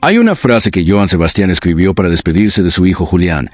Hay una frase que Johann Sebastian escribió para despedirse de su hijo Julián,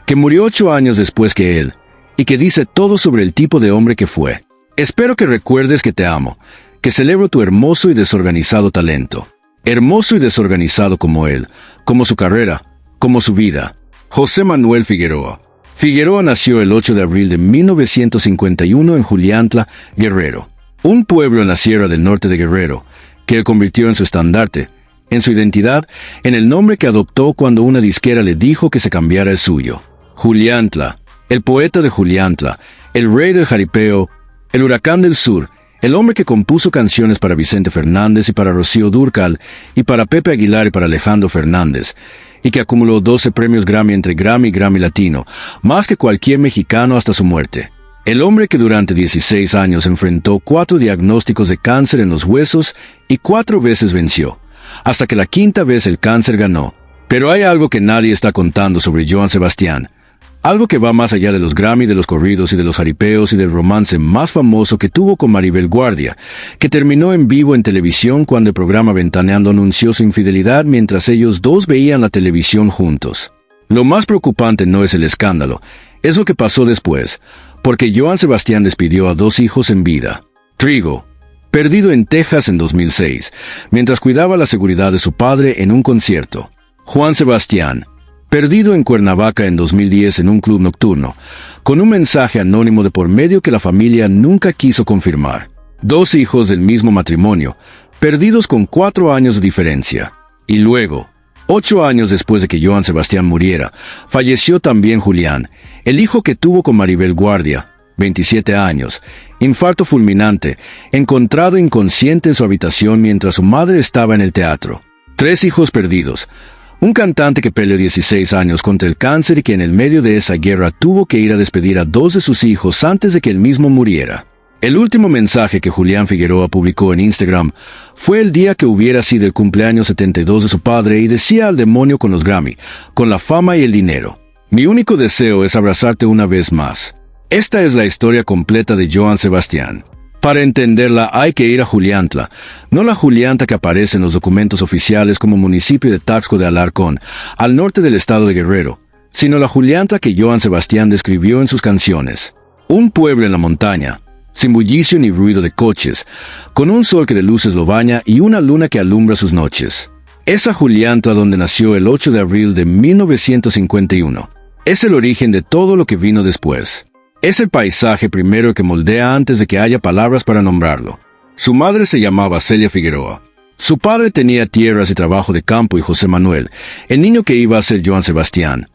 que murió 8 años después que él, y que dice todo sobre el tipo de hombre que fue. Espero que recuerdes que te amo, que celebro tu hermoso y desorganizado talento. Hermoso y desorganizado como él, como su carrera, como su vida. José Manuel Figueroa. Figueroa nació el 8 de abril de 1951 en Juliantla, Guerrero, un pueblo en la sierra del norte de Guerrero, que él convirtió en su estandarte, en su identidad, en el nombre que adoptó cuando una disquera le dijo que se cambiara el suyo. Juliantla, el poeta de Juliantla, el rey del jaripeo, el huracán del sur, el hombre que compuso canciones para Vicente Fernández y para Rocío Dúrcal, y para Pepe Aguilar y para Alejandro Fernández, y que acumuló 12 premios Grammy entre Grammy y Grammy Latino, más que cualquier mexicano hasta su muerte. El hombre que durante 16 años enfrentó 4 diagnósticos de cáncer en los huesos y 4 veces venció, hasta que la 5ª vez el cáncer ganó. Pero hay algo que nadie está contando sobre Johann Sebastian, algo que va más allá de los Grammy, de los corridos y de los jaripeos y del romance más famoso que tuvo con Maribel Guardia, que terminó en vivo en televisión cuando el programa Ventaneando anunció su infidelidad mientras ellos dos veían la televisión juntos. Lo más preocupante no es el escándalo, es lo que pasó después, porque Johann Sebastian despidió a 2 hijos en vida. Trigo, perdido en Texas en 2006, mientras cuidaba la seguridad de su padre en un concierto. Juan Sebastián, perdido en Cuernavaca en 2010 en un club nocturno, con un mensaje anónimo de por medio que la familia nunca quiso confirmar. 2 hijos del mismo matrimonio, perdidos con 4 años de diferencia. Y luego, 8 años después de que Johann Sebastian muriera, falleció también Julián, el hijo que tuvo con Maribel Guardia, 27 años, infarto fulminante, encontrado inconsciente en su habitación mientras su madre estaba en el teatro. 3 hijos perdidos. Un cantante que peleó 16 años contra el cáncer y que en el medio de esa guerra tuvo que ir a despedir a 2 de sus hijos antes de que él mismo muriera. El último mensaje que Julián Figueroa publicó en Instagram fue el día que hubiera sido el cumpleaños 72 de su padre y decía al demonio con los Grammy, con la fama y el dinero: mi único deseo es abrazarte una vez más. Esta es la historia completa de Johann Sebastian. Para entenderla hay que ir a Juliantla, no la Juliantla que aparece en los documentos oficiales como municipio de Taxco de Alarcón, al norte del estado de Guerrero, sino la Juliantla que Johann Sebastian describió en sus canciones. Un pueblo en la montaña, sin bullicio ni ruido de coches, con un sol que de luces lo baña y una luna que alumbra sus noches. Esa Juliantla donde nació el 8 de abril de 1951. Es el origen de todo lo que vino después. Es el paisaje primero que moldea antes de que haya palabras para nombrarlo. Su madre se llamaba Celia Figueroa. Su padre tenía tierras y trabajo de campo y José Manuel, el niño que iba a ser Johann Sebastian,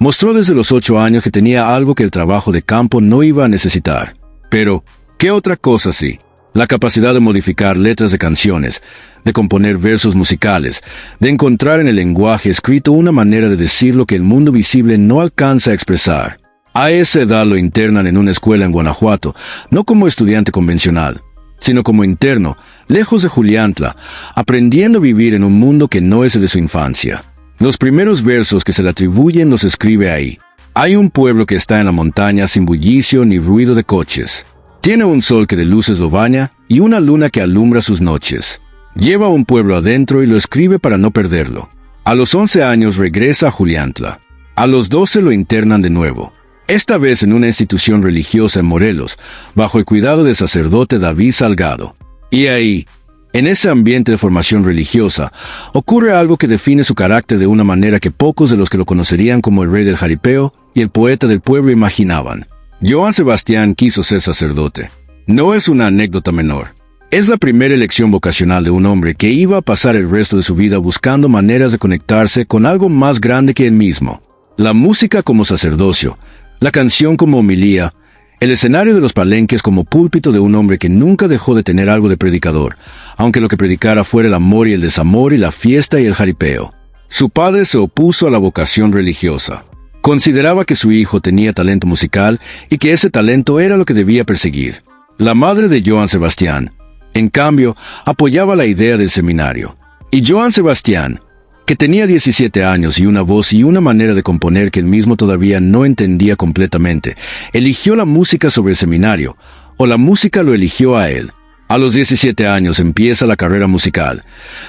mostró desde los 8 años que tenía algo que el trabajo de campo no iba a necesitar. Pero, ¿qué otra cosa sí? La capacidad de modificar letras de canciones, de componer versos musicales, de encontrar en el lenguaje escrito una manera de decir lo que el mundo visible no alcanza a expresar. A esa edad lo internan en una escuela en Guanajuato, no como estudiante convencional, sino como interno, lejos de Juliantla, aprendiendo a vivir en un mundo que no es el de su infancia. Los primeros versos que se le atribuyen los escribe ahí. Hay un pueblo que está en la montaña sin bullicio ni ruido de coches. Tiene un sol que de luces lo baña y una luna que alumbra sus noches. Lleva un pueblo adentro y lo escribe para no perderlo. A los 11 años regresa a Juliantla. A los 12 lo internan de nuevo. Esta vez en una institución religiosa en Morelos, bajo el cuidado del sacerdote David Salgado. Y ahí, en ese ambiente de formación religiosa, ocurre algo que define su carácter de una manera que pocos de los que lo conocerían como el rey del jaripeo y el poeta del pueblo imaginaban. Johann Sebastian quiso ser sacerdote. No es una anécdota menor. Es la primera elección vocacional de un hombre que iba a pasar el resto de su vida buscando maneras de conectarse con algo más grande que él mismo. La música como sacerdocio, la canción como homilía, el escenario de los palenques como púlpito de un hombre que nunca dejó de tener algo de predicador, aunque lo que predicara fuera el amor y el desamor y la fiesta y el jaripeo. Su padre se opuso a la vocación religiosa. Consideraba que su hijo tenía talento musical y que ese talento era lo que debía perseguir. La madre de Johann Sebastian, en cambio, apoyaba la idea del seminario. Y Johann Sebastian, que tenía 17 años y una voz y una manera de componer que él mismo todavía no entendía completamente, eligió la música sobre el seminario, o la música lo eligió a él. A los 17 años empieza la carrera musical,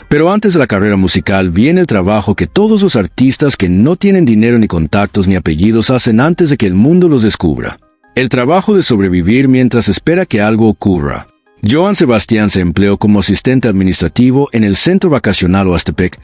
pero antes de la carrera musical viene el trabajo que todos los artistas que no tienen dinero ni contactos ni apellidos hacen antes de que el mundo los descubra. El trabajo de sobrevivir mientras espera que algo ocurra. Johann Sebastian se empleó como asistente administrativo en el Centro Vacacional Oastepec,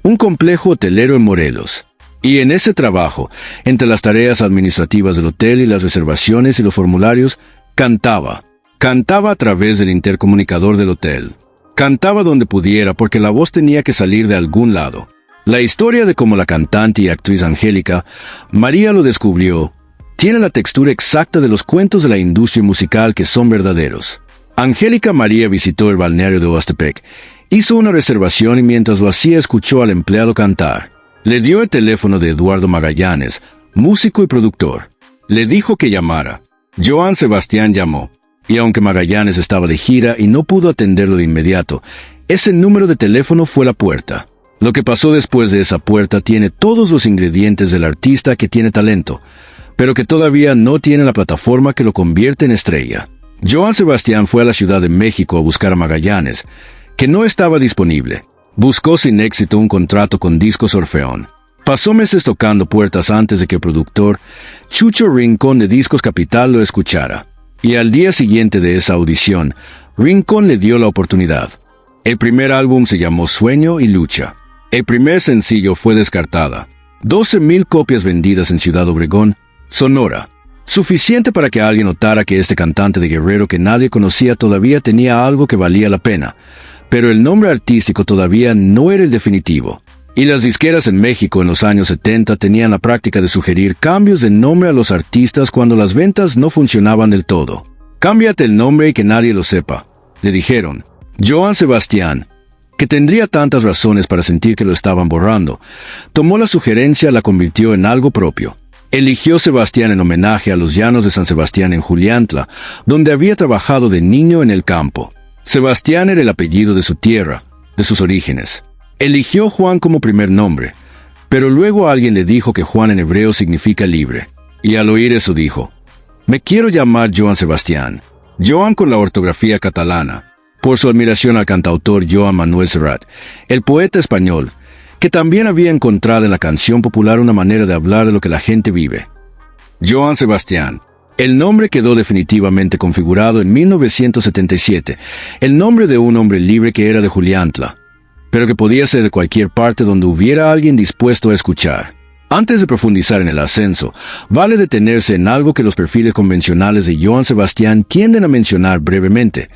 un complejo hotelero en Morelos. Y en ese trabajo, entre las tareas administrativas del hotel y las reservaciones y los formularios, cantaba. Cantaba a través del intercomunicador del hotel. Cantaba donde pudiera porque la voz tenía que salir de algún lado. La historia de cómo la cantante y actriz Angélica, María lo descubrió, tiene la textura exacta de los cuentos de la industria musical que son verdaderos. Angélica María visitó el balneario de Oastepec, hizo una reservación y mientras lo hacía escuchó al empleado cantar. Le dio el teléfono de Eduardo Magallanes, músico y productor. Le dijo que llamara. Johann Sebastian llamó, y aunque Magallanes estaba de gira y no pudo atenderlo de inmediato, ese número de teléfono fue la puerta. Lo que pasó después de esa puerta tiene todos los ingredientes del artista que tiene talento, pero que todavía no tiene la plataforma que lo convierte en estrella. Johann Sebastian fue a la Ciudad de México a buscar a Magallanes, que no estaba disponible. Buscó sin éxito un contrato con Discos Orfeón. Pasó meses tocando puertas antes de que el productor, Chucho Rincón de Discos Capital, lo escuchara. Y al día siguiente de esa audición, Rincón le dio la oportunidad. El primer álbum se llamó Sueño y Lucha. El primer sencillo fue Descartada. 12,000 copias vendidas en Ciudad Obregón, Sonora. Suficiente para que alguien notara que este cantante de Guerrero que nadie conocía todavía tenía algo que valía la pena. Pero el nombre artístico todavía no era el definitivo. Y las disqueras en México en los años 70 tenían la práctica de sugerir cambios de nombre a los artistas cuando las ventas no funcionaban del todo. «Cámbiate el nombre y que nadie lo sepa», le dijeron. Johann Sebastian, que tendría tantas razones para sentir que lo estaban borrando, tomó la sugerencia y la convirtió en algo propio. Eligió Sebastián en homenaje a los llanos de San Sebastián en Juliantla, donde había trabajado de niño en el campo. Sebastián era el apellido de su tierra, de sus orígenes. Eligió Juan como primer nombre, pero luego alguien le dijo que Juan en hebreo significa libre. Y al oír eso dijo, «Me quiero llamar Johann Sebastián». Johann con la ortografía catalana, por su admiración al cantautor Joan Manuel Serrat, el poeta español, que también había encontrado en la canción popular una manera de hablar de lo que la gente vive. Johann Sebastián. El nombre quedó definitivamente configurado en 1977, el nombre de un hombre libre que era de Juliantla, pero que podía ser de cualquier parte donde hubiera alguien dispuesto a escuchar. Antes de profundizar en el ascenso, vale detenerse en algo que los perfiles convencionales de Johann Sebastian tienden a mencionar brevemente,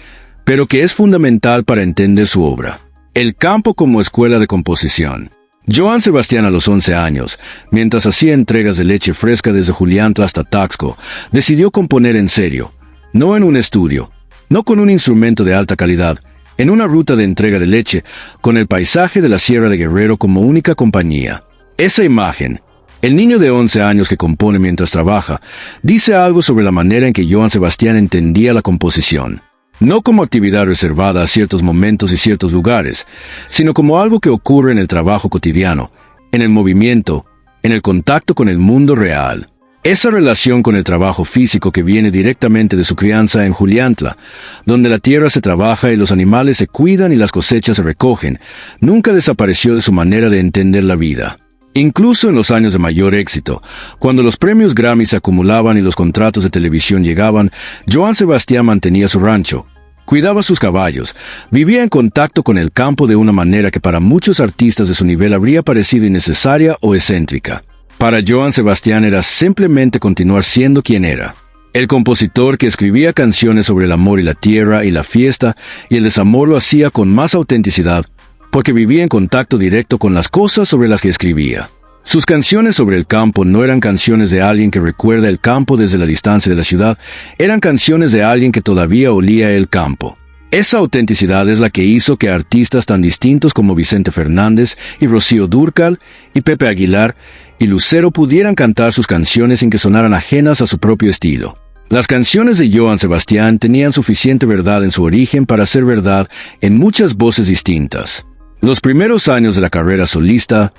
pero que es fundamental para entender su obra. El campo como escuela de composición. Johann Sebastian a los 11 años, mientras hacía entregas de leche fresca desde Juliantla hasta Taxco, decidió componer en serio, no en un estudio, no con un instrumento de alta calidad, en una ruta de entrega de leche, con el paisaje de la Sierra de Guerrero como única compañía. Esa imagen, el niño de 11 años que compone mientras trabaja, dice algo sobre la manera en que Johann Sebastian entendía la composición. No como actividad reservada a ciertos momentos y ciertos lugares, sino como algo que ocurre en el trabajo cotidiano, en el movimiento, en el contacto con el mundo real. Esa relación con el trabajo físico que viene directamente de su crianza en Juliantla, donde la tierra se trabaja y los animales se cuidan y las cosechas se recogen, nunca desapareció de su manera de entender la vida. Incluso en los años de mayor éxito, cuando los premios Grammy se acumulaban y los contratos de televisión llegaban, Johann Sebastian mantenía su rancho, cuidaba sus caballos, vivía en contacto con el campo de una manera que para muchos artistas de su nivel habría parecido innecesaria o excéntrica. Para Johann Sebastian era simplemente continuar siendo quien era. El compositor que escribía canciones sobre el amor y la tierra y la fiesta y el desamor lo hacía con más autenticidad, porque vivía en contacto directo con las cosas sobre las que escribía. Sus canciones sobre el campo no eran canciones de alguien que recuerda el campo desde la distancia de la ciudad, eran canciones de alguien que todavía olía el campo. Esa autenticidad es la que hizo que artistas tan distintos como Vicente Fernández y Rocío Dúrcal y Pepe Aguilar y Lucero pudieran cantar sus canciones sin que sonaran ajenas a su propio estilo. Las canciones de Johann Sebastian tenían suficiente verdad en su origen para ser verdad en muchas voces distintas. Los primeros años de la carrera solista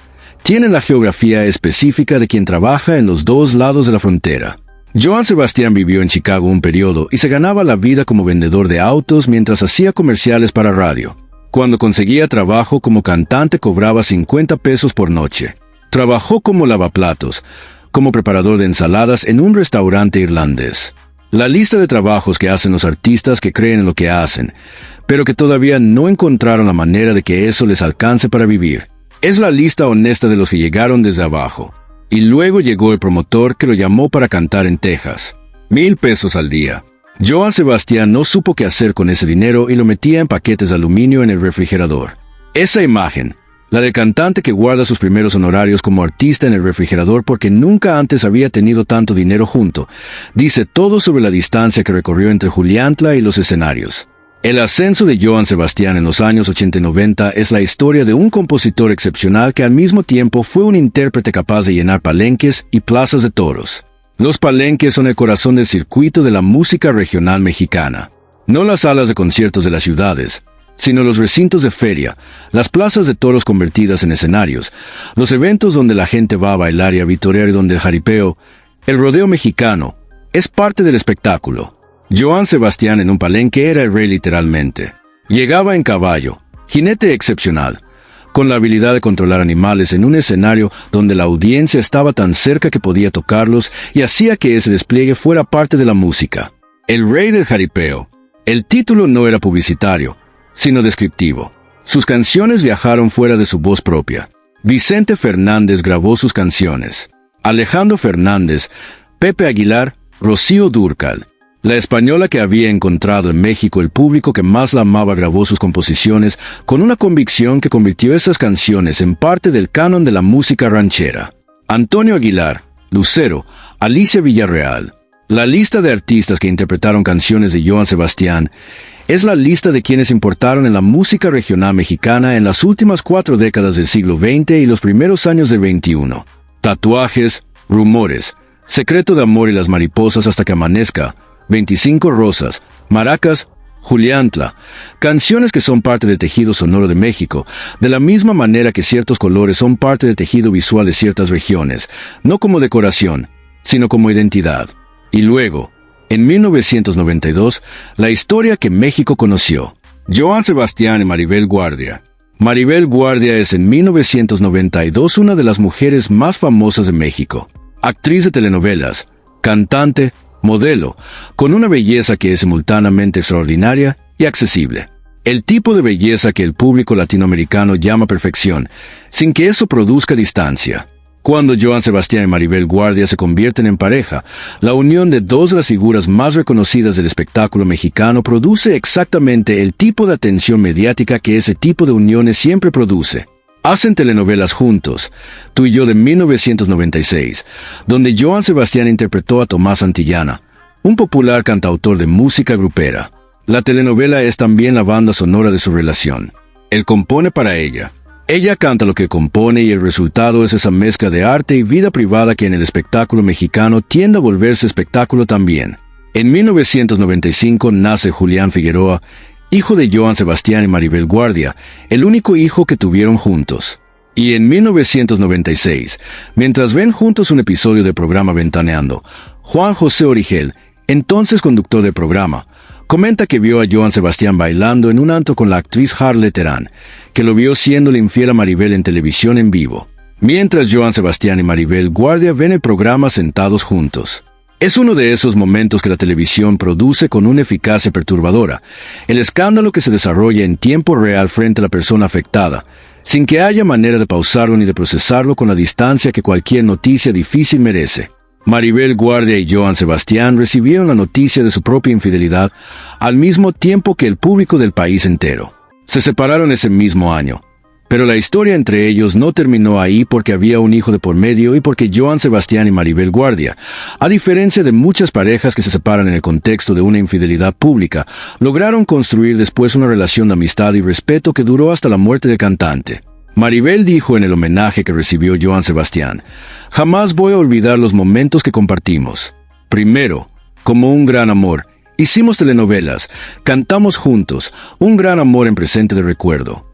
tienen la geografía específica de quien trabaja en los dos lados de la frontera. Johann Sebastián vivió en Chicago un periodo y se ganaba la vida como vendedor de autos mientras hacía comerciales para radio. Cuando conseguía trabajo como cantante cobraba 50 pesos por noche. Trabajó como lavaplatos, como preparador de ensaladas en un restaurante irlandés. La lista de trabajos que hacen los artistas que creen en lo que hacen, pero que todavía no encontraron la manera de que eso les alcance para vivir. Es la lista honesta de los que llegaron desde abajo. Y luego llegó el promotor que lo llamó para cantar en Texas. 1,000 pesos al día. Johann Sebastián no supo qué hacer con ese dinero y lo metía en paquetes de aluminio en el refrigerador. Esa imagen, la del cantante que guarda sus primeros honorarios como artista en el refrigerador porque nunca antes había tenido tanto dinero junto, dice todo sobre la distancia que recorrió entre Juliantla y los escenarios. El ascenso de Johann Sebastián en los años 80 y 90 es la historia de un compositor excepcional que al mismo tiempo fue un intérprete capaz de llenar palenques y plazas de toros. Los palenques son el corazón del circuito de la música regional mexicana. No las salas de conciertos de las ciudades, sino los recintos de feria, las plazas de toros convertidas en escenarios, los eventos donde la gente va a bailar y a vitorear y donde el jaripeo, el rodeo mexicano, es parte del espectáculo. Johann Sebastián en un palenque era el rey literalmente. Llegaba en caballo, jinete excepcional, con la habilidad de controlar animales en un escenario donde la audiencia estaba tan cerca que podía tocarlos y hacía que ese despliegue fuera parte de la música. El rey del jaripeo. El título no era publicitario, sino descriptivo. Sus canciones viajaron fuera de su voz propia. Vicente Fernández grabó sus canciones. Alejandro Fernández, Pepe Aguilar, Rocío Dúrcal. La española que había encontrado en México el público que más la amaba grabó sus composiciones con una convicción que convirtió esas canciones en parte del canon de la música ranchera. Antonio Aguilar, Lucero, Alicia Villarreal. La lista de artistas que interpretaron canciones de Johann Sebastián es la lista de quienes importaron en la música regional mexicana en las últimas 4 décadas del siglo XX y los primeros años del XXI. Tatuajes, Rumores, Secreto de amor y las mariposas hasta que amanezca, 25 rosas, Maracas, Juliantla, canciones que son parte del tejido sonoro de México, de la misma manera que ciertos colores son parte del tejido visual de ciertas regiones, no como decoración, sino como identidad. Y luego, en 1992, la historia que México conoció. Johann Sebastián y Maribel Guardia. Maribel Guardia es en 1992 una de las mujeres más famosas de México. Actriz de telenovelas, cantante, modelo, con una belleza que es simultáneamente extraordinaria y accesible. El tipo de belleza que el público latinoamericano llama perfección, sin que eso produzca distancia. Cuando Johann Sebastián y Maribel Guardia se convierten en pareja, la unión de dos de las figuras más reconocidas del espectáculo mexicano produce exactamente el tipo de atención mediática que ese tipo de uniones siempre produce. Hacen telenovelas juntos, Tú y yo de 1996, donde Johann Sebastián interpretó a Tomás Santillana, un popular cantautor de música grupera. La telenovela es también la banda sonora de su relación. Él compone para ella. Ella canta lo que compone y el resultado es esa mezcla de arte y vida privada que en el espectáculo mexicano tiende a volverse espectáculo también. En 1995 nace Julián Figueroa, hijo de Johann Sebastián y Maribel Guardia, el único hijo que tuvieron juntos. Y en 1996, mientras ven juntos un episodio del programa Ventaneando, Juan José Origel, entonces conductor del programa, comenta que vio a Johann Sebastián bailando en un antro con la actriz Harle Terán, que lo vio siéndole infiel a Maribel en televisión en vivo, mientras Johann Sebastián y Maribel Guardia ven el programa sentados juntos. Es uno de esos momentos que la televisión produce con una eficacia perturbadora, el escándalo que se desarrolla en tiempo real frente a la persona afectada, sin que haya manera de pausarlo ni de procesarlo con la distancia que cualquier noticia difícil merece. Maribel Guardia y Johann Sebastián recibieron la noticia de su propia infidelidad al mismo tiempo que el público del país entero. Se separaron ese mismo año. Pero la historia entre ellos no terminó ahí porque había un hijo de por medio y porque Johann Sebastián y Maribel Guardia, a diferencia de muchas parejas que se separan en el contexto de una infidelidad pública, lograron construir después una relación de amistad y respeto que duró hasta la muerte del cantante. Maribel dijo en el homenaje que recibió Johann Sebastián: «Jamás voy a olvidar los momentos que compartimos. Primero, como un gran amor, hicimos telenovelas, cantamos juntos, un gran amor en presente de recuerdo».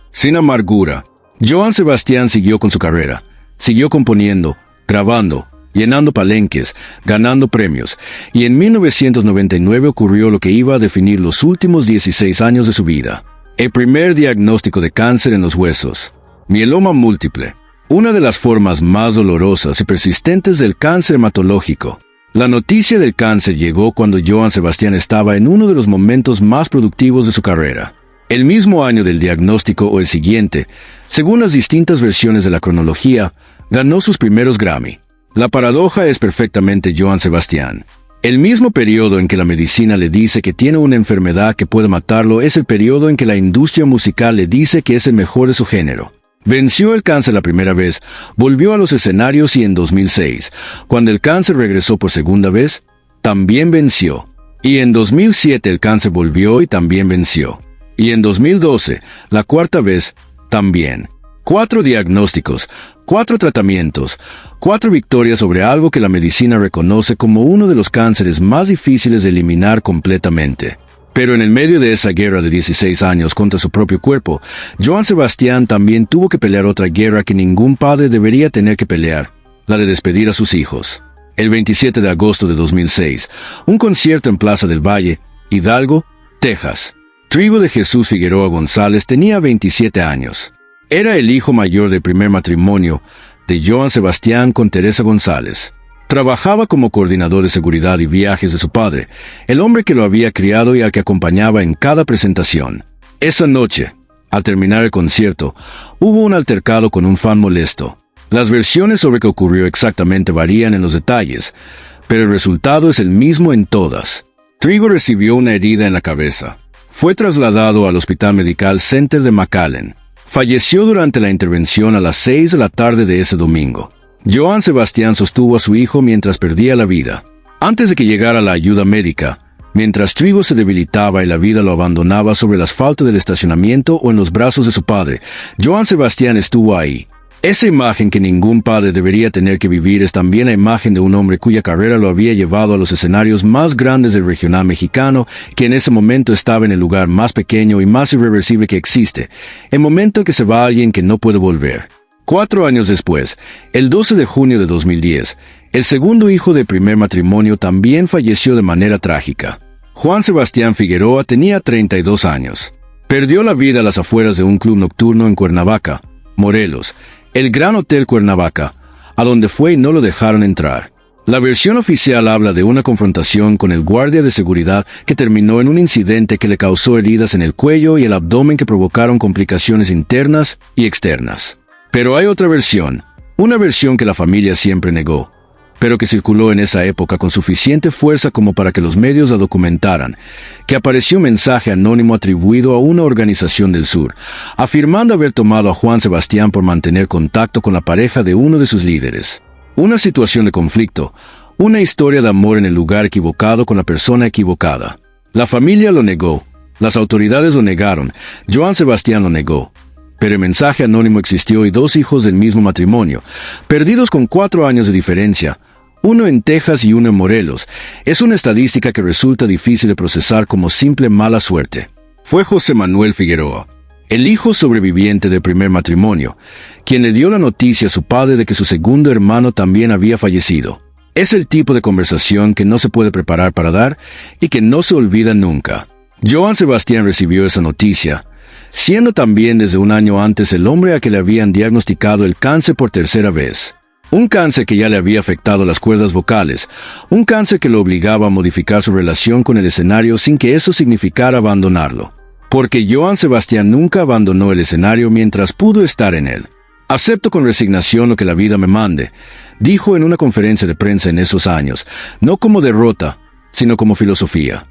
Sin amargura, Johann Sebastián siguió con su carrera, siguió componiendo, grabando llenando palenques, ganando premios, y en 1999 ocurrió lo que iba a definir los últimos 16 años de su vida. El primer diagnóstico de cáncer en los huesos. Mieloma múltiple. Una de las formas más dolorosas y persistentes del cáncer hematológico. La noticia del cáncer llegó cuando Johann Sebastian estaba en uno de los momentos más productivos de su carrera. El mismo año del diagnóstico o el siguiente, según las distintas versiones de la cronología, ganó sus primeros Grammy. La paradoja es perfectamente Johann Sebastian. El mismo periodo en que la medicina le dice que tiene una enfermedad que puede matarlo es el periodo en que la industria musical le dice que es el mejor de su género. Venció el cáncer la primera vez, volvió a los escenarios y en 2006, cuando el cáncer regresó por segunda vez, también venció. Y en 2007 el cáncer volvió y también venció. Y en 2012, la cuarta vez, también. 4 diagnósticos, 4 tratamientos, 4 victorias sobre algo que la medicina reconoce como uno de los cánceres más difíciles de eliminar completamente. Pero en el medio de esa guerra de 16 años contra su propio cuerpo, Johann Sebastian también tuvo que pelear otra guerra que ningún padre debería tener que pelear, la de despedir a sus hijos. El 27 de agosto de 2006, un concierto en Plaza del Valle, Hidalgo, Texas. Trigo de Jesús Figueroa González tenía 27 años. Era el hijo mayor del primer matrimonio de Johann Sebastian con Teresa González. Trabajaba como coordinador de seguridad y viajes de su padre, el hombre que lo había criado y al que acompañaba en cada presentación. Esa noche, al terminar el concierto, hubo un altercado con un fan molesto. Las versiones sobre qué ocurrió exactamente varían en los detalles, pero el resultado es el mismo en todas. Trigo recibió una herida en la cabeza. Fue trasladado al Hospital Medical Center de McAllen. Falleció durante la intervención a las 6 de la tarde de ese domingo. Johann Sebastian sostuvo a su hijo mientras perdía la vida. Antes de que llegara la ayuda médica, mientras Trigo se debilitaba y la vida lo abandonaba sobre el asfalto del estacionamiento o en los brazos de su padre, Johann Sebastian estuvo ahí. Esa imagen que ningún padre debería tener que vivir es también la imagen de un hombre cuya carrera lo había llevado a los escenarios más grandes del regional mexicano, que en ese momento estaba en el lugar más pequeño y más irreversible que existe, el momento en que se va alguien que no puede volver. 4 años después, el 12 de junio de 2010, el segundo hijo del primer matrimonio también falleció de manera trágica. Juan Sebastián Figueroa tenía 32 años. Perdió la vida a las afueras de un club nocturno en Cuernavaca, Morelos, el Gran Hotel Cuernavaca, a donde fue y no lo dejaron entrar. La versión oficial habla de una confrontación con el guardia de seguridad que terminó en un incidente que le causó heridas en el cuello y el abdomen que provocaron complicaciones internas y externas. Pero hay otra versión, una versión que la familia siempre negó, pero que circuló en esa época con suficiente fuerza como para que los medios la documentaran, que apareció un mensaje anónimo atribuido a una organización del sur, afirmando haber tomado a Juan Sebastián por mantener contacto con la pareja de uno de sus líderes. Una situación de conflicto, una historia de amor en el lugar equivocado con la persona equivocada. La familia lo negó, las autoridades lo negaron, Johann Sebastián lo negó. Pero el mensaje anónimo existió y 2 hijos del mismo matrimonio, perdidos con 4 años de diferencia, uno en Texas y uno en Morelos, es una estadística que resulta difícil de procesar como simple mala suerte. Fue José Manuel Figueroa, el hijo sobreviviente del primer matrimonio, quien le dio la noticia a su padre de que su segundo hermano también había fallecido. Es el tipo de conversación que no se puede preparar para dar y que no se olvida nunca. Johann Sebastián recibió esa noticia, siendo también desde un año antes el hombre a que le habían diagnosticado el cáncer por tercera vez. Un cáncer que ya le había afectado las cuerdas vocales, un cáncer que lo obligaba a modificar su relación con el escenario sin que eso significara abandonarlo. Porque Johann Sebastián nunca abandonó el escenario mientras pudo estar en él. Acepto con resignación lo que la vida me mande, dijo en una conferencia de prensa en esos años, no como derrota, sino como filosofía.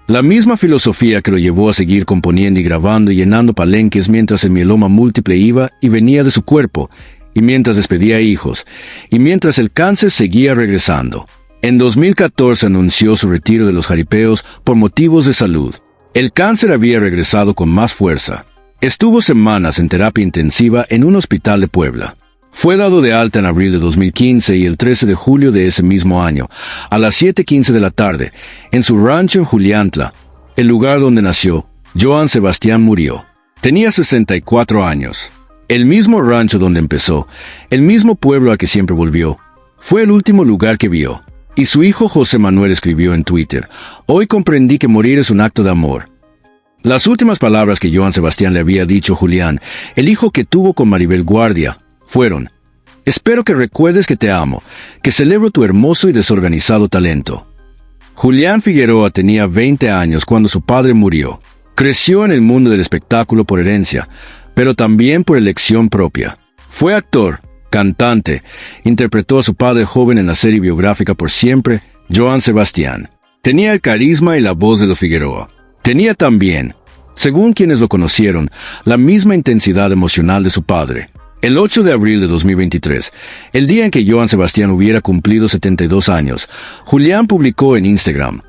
La misma filosofía que lo llevó a seguir componiendo y grabando y llenando palenques mientras el mieloma múltiple iba y venía de su cuerpo, y mientras despedía hijos, y mientras el cáncer seguía regresando. En 2014 anunció su retiro de los jaripeos por motivos de salud. El cáncer había regresado con más fuerza. Estuvo semanas en terapia intensiva en un hospital de Puebla. Fue dado de alta en abril de 2015 y el 13 de julio de ese mismo año, a las 7:15 de la tarde, en su rancho en Juliantla, el lugar donde nació, Johann Sebastián murió. Tenía 64 años. El mismo rancho donde empezó, el mismo pueblo a que siempre volvió. Fue el último lugar que vio. Y su hijo José Manuel escribió en Twitter: «Hoy comprendí que morir es un acto de amor». Las últimas palabras que Joan Sebastián le había dicho a Julián, el hijo que tuvo con Maribel Guardia, fueron: «Espero que recuerdes que te amo, que celebro tu hermoso y desorganizado talento». Julián Figueroa tenía 20 años cuando su padre murió. Creció en el mundo del espectáculo por herencia, pero también por elección propia. Fue actor, cantante, interpretó a su padre joven en la serie biográfica Por Siempre, Joan Sebastián. Tenía el carisma y la voz de los Figueroa. Tenía también, según quienes lo conocieron, la misma intensidad emocional de su padre. El 8 de abril de 2023, el día en que Joan Sebastián hubiera cumplido 72 años, Julián publicó en Instagram: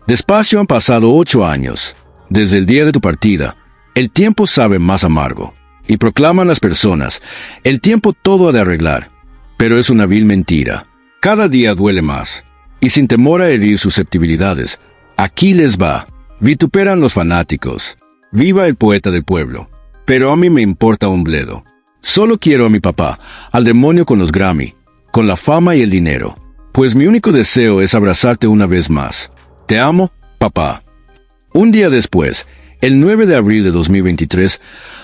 «Despacio han pasado 8 años. Desde el día de tu partida, el tiempo sabe más amargo». Y proclaman las personas: «El tiempo todo ha de arreglar». Pero es una vil mentira. Cada día duele más. Y sin temor a herir susceptibilidades, aquí les va. Vituperan los fanáticos. Viva el poeta del pueblo. Pero a mí me importa un bledo. Solo quiero a mi papá, al demonio con los Grammy, con la fama y el dinero. Pues mi único deseo es abrazarte una vez más. Te amo, papá. Un día después, el 9 de abril de 2023,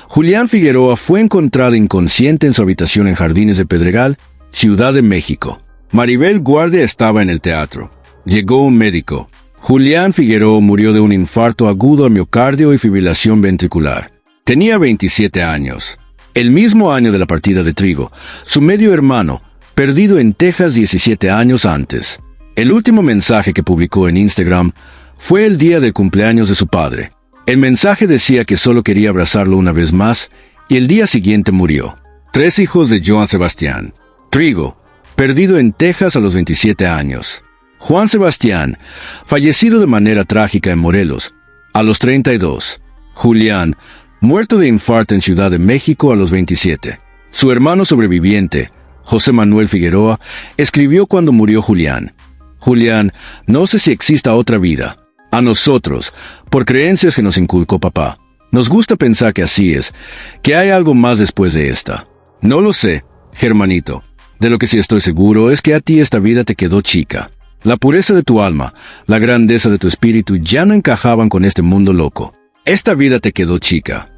Julián Figueroa fue encontrado inconsciente en su habitación en Jardines de Pedregal, Ciudad de México. Maribel Guardia estaba en el teatro. Llegó un médico. Julián Figueroa murió de un infarto agudo al miocardio y fibrilación ventricular. Tenía 27 años. El mismo año de la partida de Trigo, su medio hermano, perdido en Texas 17 años antes. El último mensaje que publicó en Instagram fue el día del cumpleaños de su padre. El mensaje decía que solo quería abrazarlo una vez más, y el día siguiente murió. 3 hijos de Joan Sebastián. Trigo, perdido en Texas a los 27 años. Juan Sebastián, fallecido de manera trágica en Morelos, a los 32. Julián, muerto de infarto en Ciudad de México a los 27. Su hermano sobreviviente, José Manuel Figueroa, escribió cuando murió Julián: «Julián, no sé si exista otra vida. A nosotros, por creencias que nos inculcó papá, nos gusta pensar que así es, que hay algo más después de esta. No lo sé, hermanito. De lo que sí estoy seguro es que a ti esta vida te quedó chica. La pureza de tu alma, la grandeza de tu espíritu ya no encajaban con este mundo loco. Esta vida te quedó chica».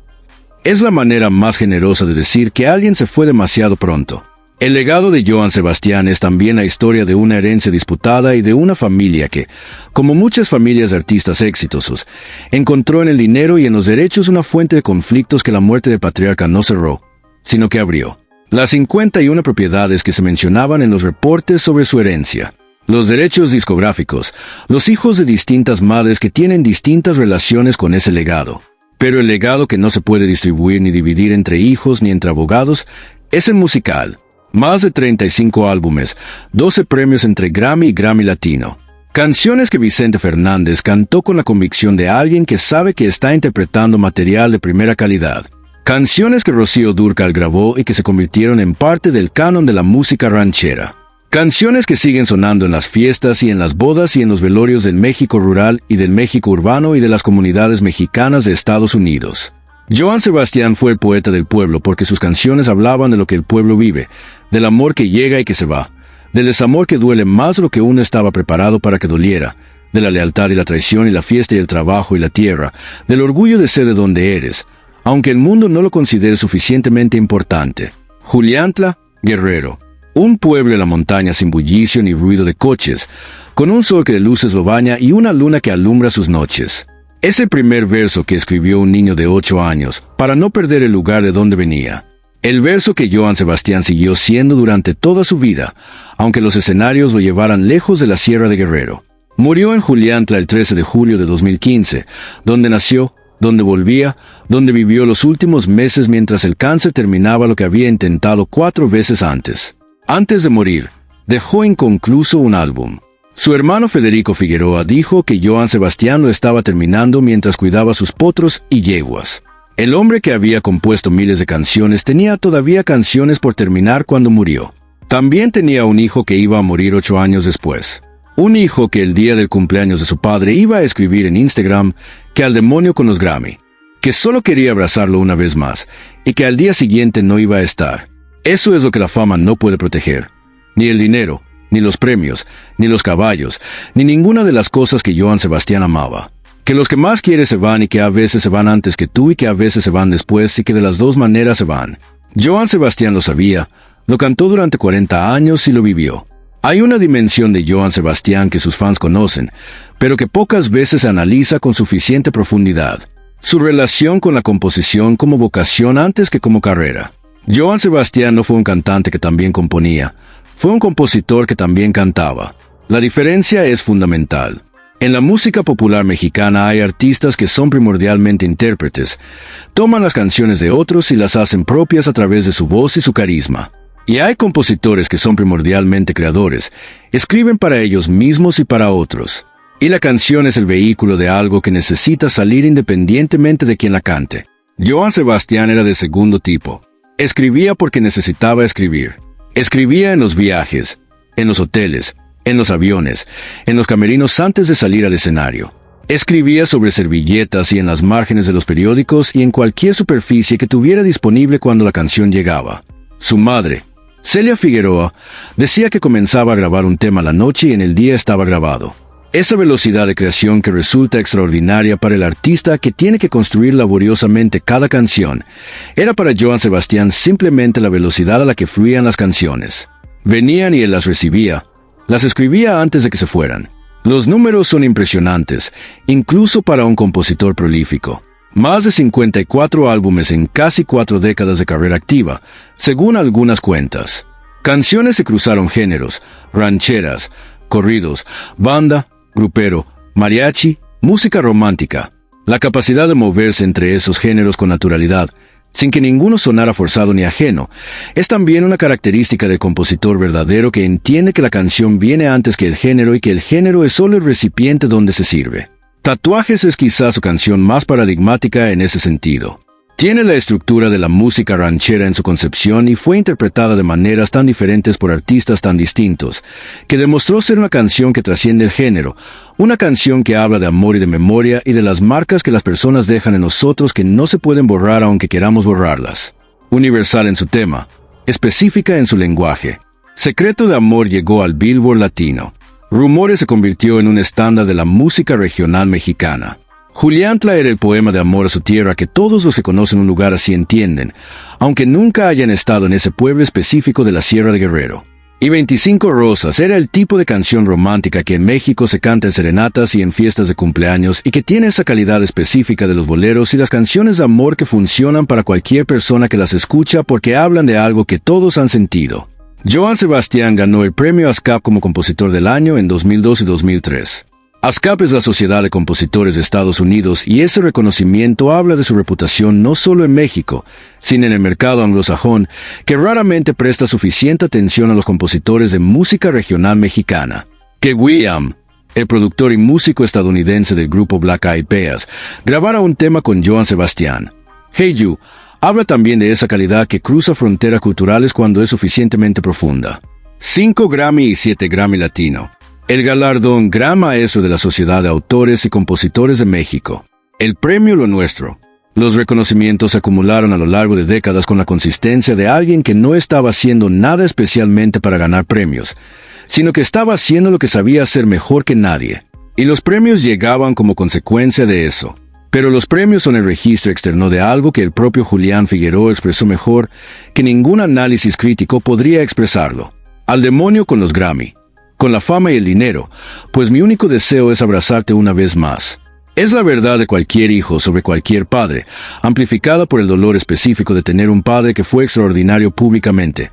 Es la manera más generosa de decir que alguien se fue demasiado pronto. El legado de Joan Sebastián es también la historia de una herencia disputada y de una familia que, como muchas familias de artistas exitosos, encontró en el dinero y en los derechos una fuente de conflictos que la muerte del patriarca no cerró, sino que abrió. Las 51 propiedades que se mencionaban en los reportes sobre su herencia. Los derechos discográficos, los hijos de distintas madres que tienen distintas relaciones con ese legado. Pero el legado que no se puede distribuir ni dividir entre hijos ni entre abogados es el musical. Más de 35 álbumes, 12 premios entre Grammy y Grammy Latino. Canciones que Vicente Fernández cantó con la convicción de alguien que sabe que está interpretando material de primera calidad. Canciones que Rocío Dúrcal grabó y que se convirtieron en parte del canon de la música ranchera. Canciones que siguen sonando en las fiestas y en las bodas y en los velorios del México rural y del México urbano y de las comunidades mexicanas de Estados Unidos. Joan Sebastián fue el poeta del pueblo porque sus canciones hablaban de lo que el pueblo vive, del amor que llega y que se va, del desamor que duele más de lo que uno estaba preparado para que doliera, de la lealtad y la traición y la fiesta y el trabajo y la tierra, del orgullo de ser de donde eres, aunque el mundo no lo considere suficientemente importante. Juliantla, Guerrero. Un pueblo en la montaña sin bullicio ni ruido de coches, con un sol que de luces lo baña y una luna que alumbra sus noches. Es el primer verso que escribió un niño de 8 años, para no perder el lugar de donde venía. El verso que Joan Sebastián siguió siendo durante toda su vida, aunque los escenarios lo llevaran lejos de la Sierra de Guerrero. Murió en Juliantla el 13 de julio de 2015, donde nació, donde volvía, donde vivió los últimos meses mientras el cáncer terminaba lo que había intentado 4 veces antes. Antes de morir, dejó inconcluso un álbum. Su hermano Federico Figueroa dijo que Joan Sebastián lo estaba terminando mientras cuidaba sus potros y yeguas. El hombre que había compuesto miles de canciones tenía todavía canciones por terminar cuando murió. También tenía un hijo que iba a morir 8 años después. Un hijo que el día del cumpleaños de su padre iba a escribir en Instagram que al demonio con los Grammy, que solo quería abrazarlo una vez más y que al día siguiente no iba a estar. Eso es lo que la fama no puede proteger. ni el dinero, ni los premios, ni los caballos, ni ninguna de las cosas que Johann Sebastián amaba. Que los que más quieres se van y que a veces se van antes que tú y que a veces se van después y que de las dos maneras se van. Johann Sebastián lo sabía, lo cantó durante 40 años y lo vivió. Hay una dimensión de Johann Sebastián que sus fans conocen, pero que pocas veces se analiza con suficiente profundidad. Su relación con la composición como vocación antes que como carrera. Johann Sebastián no fue un cantante que también componía, fue un compositor que también cantaba. La diferencia es fundamental. En la música popular mexicana hay artistas que son primordialmente intérpretes, toman las canciones de otros y las hacen propias a través de su voz y su carisma. Y hay compositores que son primordialmente creadores, escriben para ellos mismos y para otros. Y la canción es el vehículo de algo que necesita salir independientemente de quien la cante. Johann Sebastián era de segundo tipo. Escribía porque necesitaba escribir. Escribía en los viajes, en los hoteles, en los aviones, en los camerinos antes de salir al escenario. Escribía sobre servilletas y en las márgenes de los periódicos y en cualquier superficie que tuviera disponible cuando la canción llegaba. Su madre, Celia Figueroa, decía que comenzaba a grabar un tema a la noche y en el día estaba grabado. Esa velocidad de creación que resulta extraordinaria para el artista que tiene que construir laboriosamente cada canción, era para Johann Sebastián simplemente la velocidad a la que fluían las canciones. Venían y él las recibía. Las escribía antes de que se fueran. Los números son impresionantes, incluso para un compositor prolífico. Más de 54 álbumes en casi 4 décadas de carrera activa, según algunas cuentas. Canciones que cruzaron géneros, rancheras, corridos, banda, grupero, mariachi, música romántica. La capacidad de moverse entre esos géneros con naturalidad, sin que ninguno sonara forzado ni ajeno, es también una característica del compositor verdadero que entiende que la canción viene antes que el género y que el género es solo el recipiente donde se sirve. Tatuajes es quizás su canción más paradigmática en ese sentido. Tiene la estructura de la música ranchera en su concepción y fue interpretada de maneras tan diferentes por artistas tan distintos, que demostró ser una canción que trasciende el género, una canción que habla de amor y de memoria y de las marcas que las personas dejan en nosotros que no se pueden borrar aunque queramos borrarlas. Universal en su tema, específica en su lenguaje. Secreto de Amor llegó al Billboard Latino. Rumores se convirtió en un estándar de la música regional mexicana. Juliantla era el poema de amor a su tierra que todos los que conocen un lugar así entienden, aunque nunca hayan estado en ese pueblo específico de la Sierra de Guerrero. Y 25 Rosas era el tipo de canción romántica que en México se canta en serenatas y en fiestas de cumpleaños y que tiene esa calidad específica de los boleros y las canciones de amor que funcionan para cualquier persona que las escucha porque hablan de algo que todos han sentido. Johann Sebastián ganó el premio ASCAP como compositor del año en 2002 y 2003. ASCAP es la Sociedad de Compositores de Estados Unidos y ese reconocimiento habla de su reputación no solo en México, sino en el mercado anglosajón, que raramente presta suficiente atención a los compositores de música regional mexicana. Que William, el productor y músico estadounidense del grupo Black Eyed Peas, grabara un tema con Johann Sebastián. Hey You habla también de esa calidad que cruza fronteras culturales cuando es suficientemente profunda. 5 Grammy y 7 Grammy Latino. El galardón Gran Maestro de la Sociedad de Autores y Compositores de México. El premio Lo Nuestro. Los reconocimientos se acumularon a lo largo de décadas con la consistencia de alguien que no estaba haciendo nada especialmente para ganar premios, sino que estaba haciendo lo que sabía hacer mejor que nadie. Y los premios llegaban como consecuencia de eso. Pero los premios son el registro externo de algo que el propio Julián Figueroa expresó mejor que ningún análisis crítico podría expresarlo. Al demonio con los Grammy. Con la fama y el dinero, pues mi único deseo es abrazarte una vez más. Es la verdad de cualquier hijo sobre cualquier padre, amplificada por el dolor específico de tener un padre que fue extraordinario públicamente,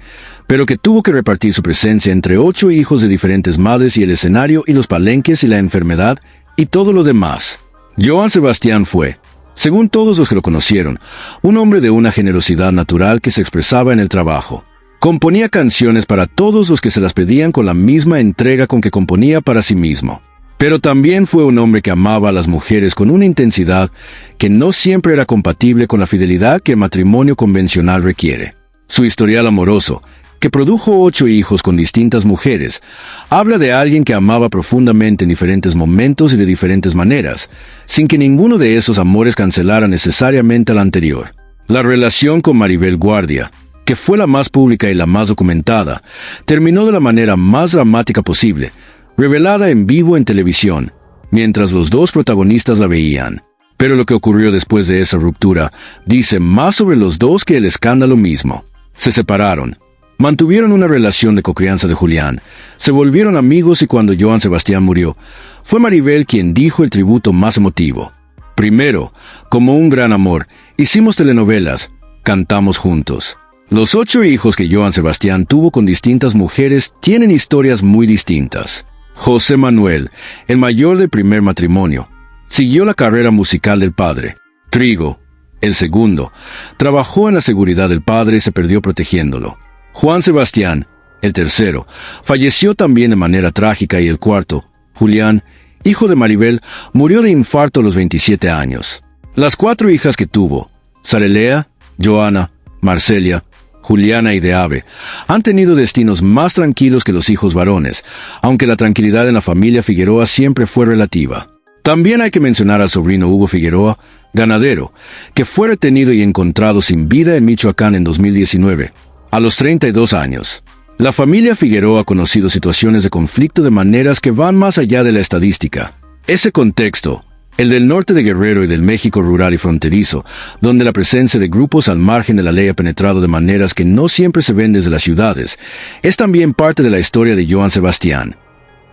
pero que tuvo que repartir su presencia entre 8 hijos de diferentes madres y el escenario y los palenques y la enfermedad y todo lo demás. Johann Sebastián fue, según todos los que lo conocieron, un hombre de una generosidad natural que se expresaba en el trabajo. Componía canciones para todos los que se las pedían con la misma entrega con que componía para sí mismo. Pero también fue un hombre que amaba a las mujeres con una intensidad que no siempre era compatible con la fidelidad que el matrimonio convencional requiere. Su historial amoroso, que produjo 8 hijos con distintas mujeres, habla de alguien que amaba profundamente en diferentes momentos y de diferentes maneras, sin que ninguno de esos amores cancelara necesariamente al anterior. La relación con Maribel Guardia, que fue la más pública y la más documentada, terminó de la manera más dramática posible, revelada en vivo en televisión, mientras los dos protagonistas la veían. Pero lo que ocurrió después de esa ruptura dice más sobre los dos que el escándalo mismo. Se separaron. Mantuvieron una relación de cocrianza de Julián, se volvieron amigos y cuando Joan Sebastián murió, fue Maribel quien dijo el tributo más emotivo. Primero, como un gran amor, hicimos telenovelas, cantamos juntos. Los 8 hijos que Joan Sebastián tuvo con distintas mujeres tienen historias muy distintas. José Manuel, el mayor del primer matrimonio, siguió la carrera musical del padre. Trigo, el segundo, trabajó en la seguridad del padre y se perdió protegiéndolo. Juan Sebastián, el tercero, falleció también de manera trágica y el cuarto, Julián, hijo de Maribel, murió de infarto a los 27 años. Las 4 hijas que tuvo, Sarelea, Joana, Marcelia, Juliana y Deave, han tenido destinos más tranquilos que los hijos varones, aunque la tranquilidad en la familia Figueroa siempre fue relativa. También hay que mencionar al sobrino Hugo Figueroa, ganadero, que fue retenido y encontrado sin vida en Michoacán en 2019, a los 32 años. La familia Figueroa ha conocido situaciones de conflicto de maneras que van más allá de la estadística. Ese contexto, el del norte de Guerrero y del México rural y fronterizo, donde la presencia de grupos al margen de la ley ha penetrado de maneras que no siempre se ven desde las ciudades, es también parte de la historia de Joan Sebastián,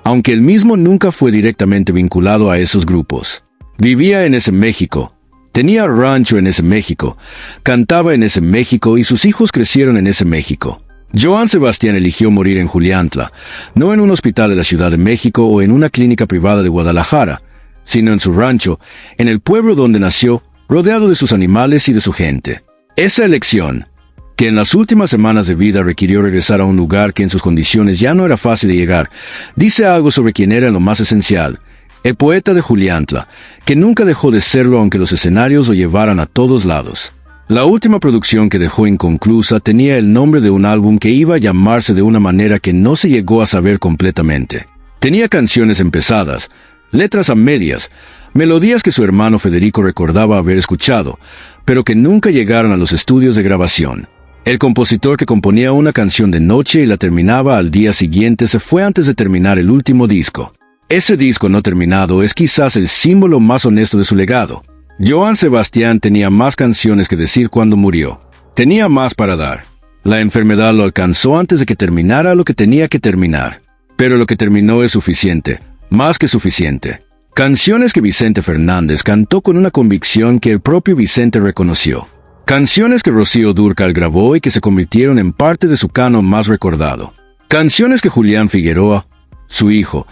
aunque él mismo nunca fue directamente vinculado a esos grupos. Vivía en ese México, tenía rancho en ese México, cantaba en ese México y sus hijos crecieron en ese México. Joan Sebastián eligió morir en Juliantla, no en un hospital de la Ciudad de México o en una clínica privada de Guadalajara, sino en su rancho, en el pueblo donde nació, rodeado de sus animales y de su gente. Esa elección, que en las últimas semanas de vida requirió regresar a un lugar que en sus condiciones ya no era fácil de llegar, dice algo sobre quién era lo más esencial, el poeta de Juliantla, que nunca dejó de serlo aunque los escenarios lo llevaran a todos lados. La última producción que dejó inconclusa tenía el nombre de un álbum que iba a llamarse de una manera que no se llegó a saber completamente. Tenía canciones empezadas, letras a medias, melodías que su hermano Federico recordaba haber escuchado, pero que nunca llegaron a los estudios de grabación. El compositor que componía una canción de noche y la terminaba al día siguiente se fue antes de terminar el último disco. Ese disco no terminado es quizás el símbolo más honesto de su legado. Joan Sebastián tenía más canciones que decir cuando murió. Tenía más para dar. La enfermedad lo alcanzó antes de que terminara lo que tenía que terminar. Pero lo que terminó es suficiente. Más que suficiente. Canciones que Vicente Fernández cantó con una convicción que el propio Vicente reconoció. Canciones que Rocío Dúrcal grabó y que se convirtieron en parte de su canon más recordado. Canciones que Julián Figueroa, su hijo,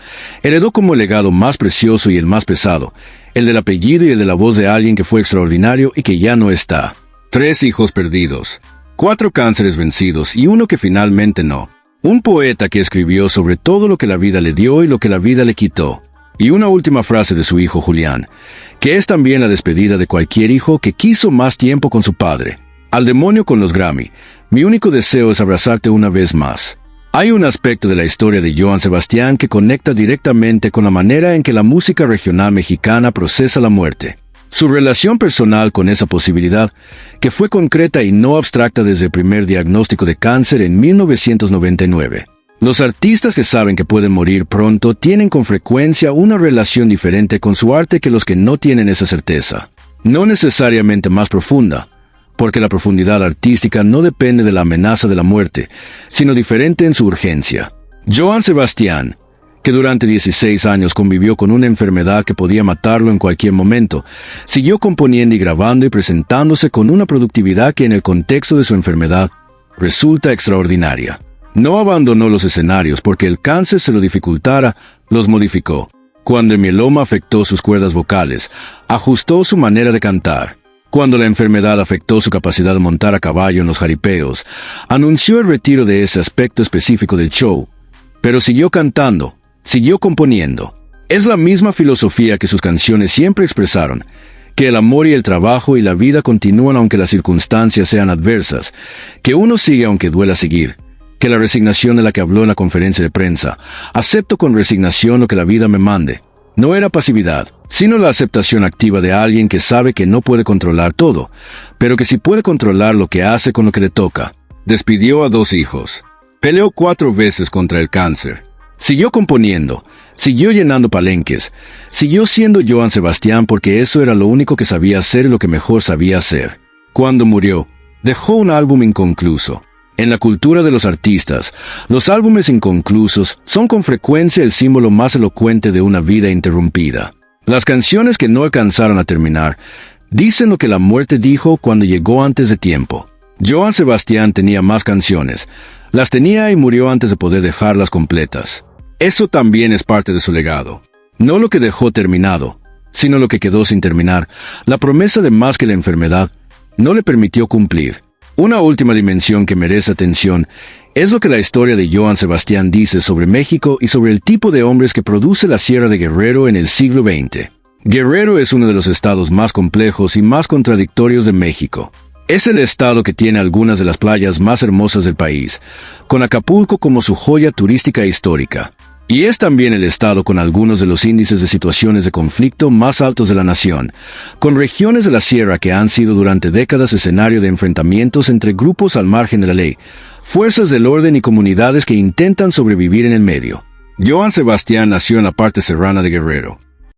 heredó como el legado más precioso y el más pesado, el del apellido y el de la voz de alguien que fue extraordinario y que ya no está. 3 hijos perdidos, 4 cánceres vencidos y uno que finalmente no. Un poeta que escribió sobre todo lo que la vida le dio y lo que la vida le quitó. Y una última frase de su hijo Julián, que es también la despedida de cualquier hijo que quiso más tiempo con su padre. Al demonio con los Grammy, mi único deseo es abrazarte una vez más. Hay un aspecto de la historia de Joan Sebastián que conecta directamente con la manera en que la música regional mexicana procesa la muerte. Su relación personal con esa posibilidad, que fue concreta y no abstracta desde el primer diagnóstico de cáncer en 1999. Los artistas que saben que pueden morir pronto tienen con frecuencia una relación diferente con su arte que los que no tienen esa certeza. No necesariamente más profunda, porque la profundidad artística no depende de la amenaza de la muerte, sino diferente en su urgencia. Joan Sebastián, que durante 16 años convivió con una enfermedad que podía matarlo en cualquier momento, siguió componiendo y grabando y presentándose con una productividad que en el contexto de su enfermedad resulta extraordinaria. No abandonó los escenarios porque el cáncer se lo dificultara, los modificó. Cuando el mieloma afectó sus cuerdas vocales, ajustó su manera de cantar. Cuando la enfermedad afectó su capacidad de montar a caballo en los jaripeos, anunció el retiro de ese aspecto específico del show, pero siguió cantando, siguió componiendo. Es la misma filosofía que sus canciones siempre expresaron, que el amor y el trabajo y la vida continúan aunque las circunstancias sean adversas, que uno sigue aunque duela seguir, que la resignación de la que habló en la conferencia de prensa, acepto con resignación lo que la vida me mande, no era pasividad, sino la aceptación activa de alguien que sabe que no puede controlar todo, pero que sí puede controlar lo que hace con lo que le toca. Despidió a 2 hijos. Peleó 4 veces contra el cáncer. Siguió componiendo. Siguió llenando palenques. Siguió siendo Johann Sebastián porque eso era lo único que sabía hacer y lo que mejor sabía hacer. Cuando murió, dejó un álbum inconcluso. En la cultura de los artistas, los álbumes inconclusos son con frecuencia el símbolo más elocuente de una vida interrumpida. Las canciones que no alcanzaron a terminar dicen lo que la muerte dijo cuando llegó antes de tiempo. Johann Sebastián tenía más canciones. Las tenía y murió antes de poder dejarlas completas. Eso también es parte de su legado. No lo que dejó terminado, sino lo que quedó sin terminar. La promesa de más que la enfermedad no le permitió cumplir. Una última dimensión que merece atención es lo que la historia de Johann Sebastián dice sobre México y sobre el tipo de hombres que produce la Sierra de Guerrero en el siglo XX. Guerrero es uno de los estados más complejos y más contradictorios de México. Es el estado que tiene algunas de las playas más hermosas del país, con Acapulco como su joya turística histórica. Y es también el estado con algunos de los índices de situaciones de conflicto más altos de la nación, con regiones de la sierra que han sido durante décadas escenario de enfrentamientos entre grupos al margen de la ley, fuerzas del orden y comunidades que intentan sobrevivir en el medio. Johann Sebastián nació en la parte serrana de Guerrero.